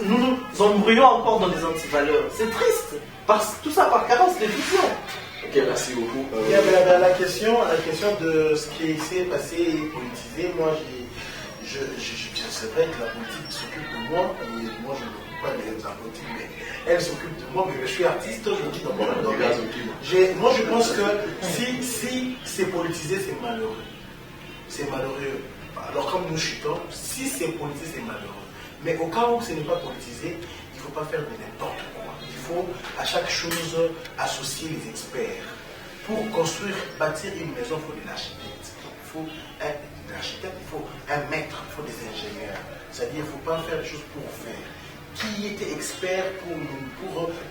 nous nous embrouillons encore dans des antivaleurs. C'est triste, tout ça par carence de vision. Ok, merci beaucoup. La question de ce qui s'est passé et politisé, moi, c'est vrai que la politique s'occupe de moi, et moi je ne m'occupe pas de la politique, mais elle s'occupe de moi, mais je suis artiste, je dis dans mon domaine. Moi je pense que si c'est politisé, c'est malheureux. C'est malheureux. Alors comme nous chutons, si c'est politisé, c'est malheureux. Mais au cas où ce n'est pas politisé, il faut pas faire de n'importe quoi. Il faut à chaque chose associer les experts. Pour construire, bâtir une maison, il faut de l'architecte. Il faut un architecte, il faut un maître, il faut des ingénieurs. C'est-à-dire qu'il ne faut pas faire les choses pour faire. Qui était expert pour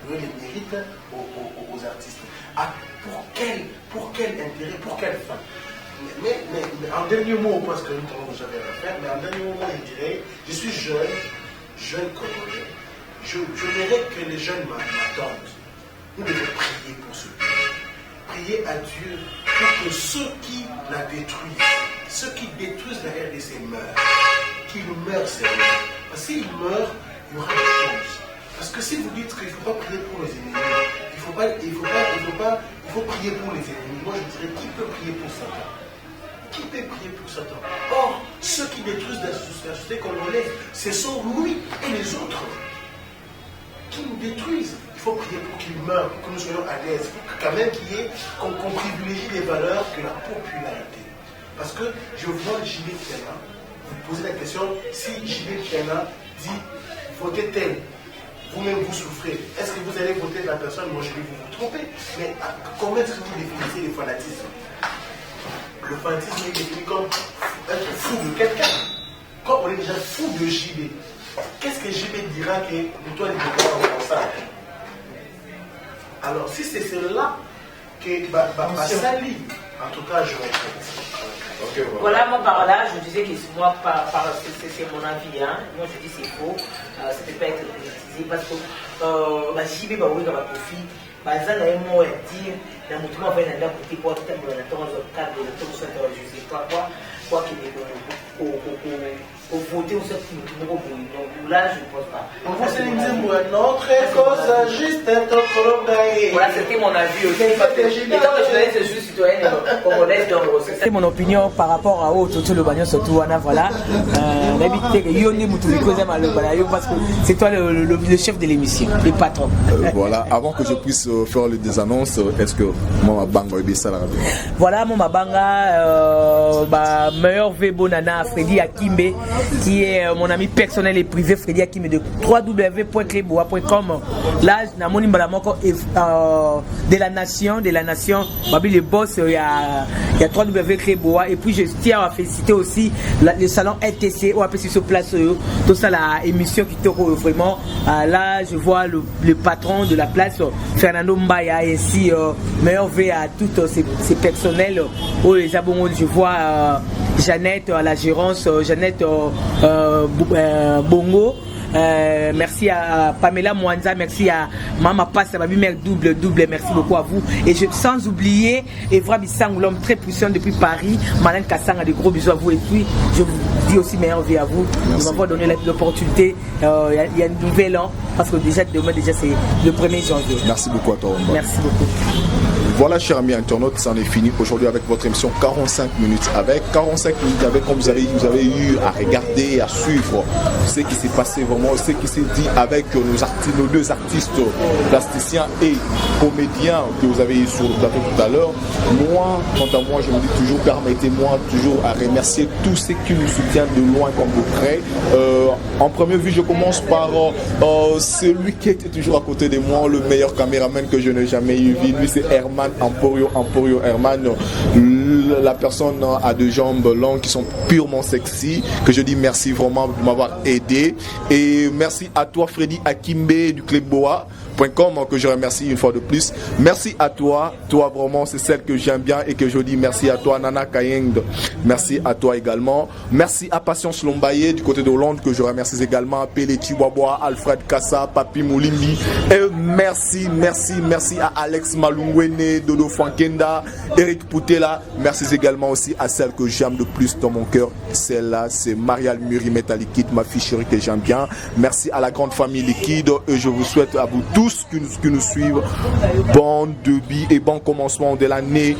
donner les mérites aux artistes? Pour quel intérêt, pour quelle fin? Mais en dernier mot, parce que nous avons jamais à faire, mais en dernier mot, je dirais, je suis jeune Congolais. Je mérite que les jeunes m'attendent. Nous devons prier pour ce pays. Prier à Dieu pour que ceux qui la détruisent, ceux qui détruisent la RDC meurent. Qu'ils meurent sérieux. Parce que s'ils meurent, il y aura des choses. Parce que si vous dites qu'il ne faut pas prier pour les ennemis, il faut prier pour les ennemis. Moi je dirais, qui peut prier pour Satan? Qui peut prier pour Satan? Or, ceux qui détruisent la société congolaise, ce sont lui et les autres qui nous détruisent. Il faut prier pour qu'ils meurent, pour que nous soyons à l'aise, pour quand même qu'on privilégie les valeurs que la popularité. Parce que je vois J.B. Kiana, vous posez la question, si J.B. Kiana dit votez tel, vous-même vous souffrez, est-ce que vous allez voter la personne? Moi je vais vous tromper. Mais comment est-ce que vous définissez le fanatisme? Le fanatisme est défini comme être fou de quelqu'un. Quand on est déjà fou de JB, qu'est-ce que JB dira que toi les gens comme ça? Alors si c'est cela que Sali, en tout cas je répète. Okay, voilà, moi par là, je disais que moi, c'est mon avis, hein. Moi je dis c'est faux, ça ne peut pas être politisé parce que JB va ouvrir dans profit. Bazan a un mot à dire, dans mon tour, on va aller à côté pour attendre dans la tour, je sais pas quoi qu'il y ait au voter au seul qui nous donc là je ne pense pas. Notre cause juste est un voilà, c'était mon avis aussi. Étant que je suis juste citoyenne congolaise, donc c'est mon opinion par rapport à tout le bagnon surtout voilà. Parce que c'est toi le chef de l'émission, le patron. Voilà, avant que je puisse faire les annonces, est-ce que Mama Banga est ça la radio? Voilà, Mama Banga, meilleur Vebo Nana Freddy Akimbe, qui est mon ami personnel et privé Freddy Akimbe de www.cleboa.com. Là, na moni balamoko de la nation, babi le boss, il y a www.cleboa, et puis je tiens à féliciter aussi le salon RTC où appelle sur place tout ça la émission qui te vraiment là je vois le patron de la place Fernando Mbaya, et ainsi meilleur V à tous ces personnels où les abonnés, je vois Jeannette à la gérance, Jeannette Bongo. Merci à Pamela Mwanza, merci à Mama Passa, ma mère double, merci beaucoup à vous. Et sans oublier Evra Bissang, l'homme très puissant depuis Paris, Malin Kassang, a des gros bisous à vous. Et puis je vous dis aussi meilleure vie à vous de m'avoir donné l'opportunité. Il y a une nouvelle an, parce que demain c'est le 1er janvier. Merci beaucoup à toi. Merci beaucoup. Voilà, chers amis internautes, c'en est fini aujourd'hui avec votre émission 45 minutes avec. 45 minutes avec, comme vous avez eu à regarder, à suivre ce qui s'est passé vraiment, ce qui s'est dit avec nos deux artistes plasticiens et comédiens que vous avez eu sur le plateau tout à l'heure. Moi, quant à moi, je me dis toujours, permettez-moi toujours à remercier tous ceux qui nous soutiennent de loin comme de près. En première vue, je commence par celui qui était toujours à côté de moi, le meilleur caméraman que je n'ai jamais eu vu. Lui, c'est Herman Emporio Herman, la personne à deux jambes longues qui sont purement sexy, que je dis merci vraiment de m'avoir aidé. Et merci à toi Freddy Akimbe du Cleboa.com que je remercie une fois de plus. Merci à toi vraiment, c'est celle que j'aime bien et que je dis merci à toi Nana Kayeng, merci à toi également. Merci à Patience Lombaye du côté de Hollande que je remercie également, à Peleti Waboa, Alfred Kassa, Papi Moulimbi, et merci à Alex Malungwene, Dodo Fankenda, Eric Poutela. Merci également aussi à celle que j'aime le plus dans mon cœur, celle-là c'est Marial Muri Metal Liquide, ma fille chérie que j'aime bien. Merci à la grande famille Liquide et je vous souhaite à vous tous qui nous suivent bon début et bon commencement de l'année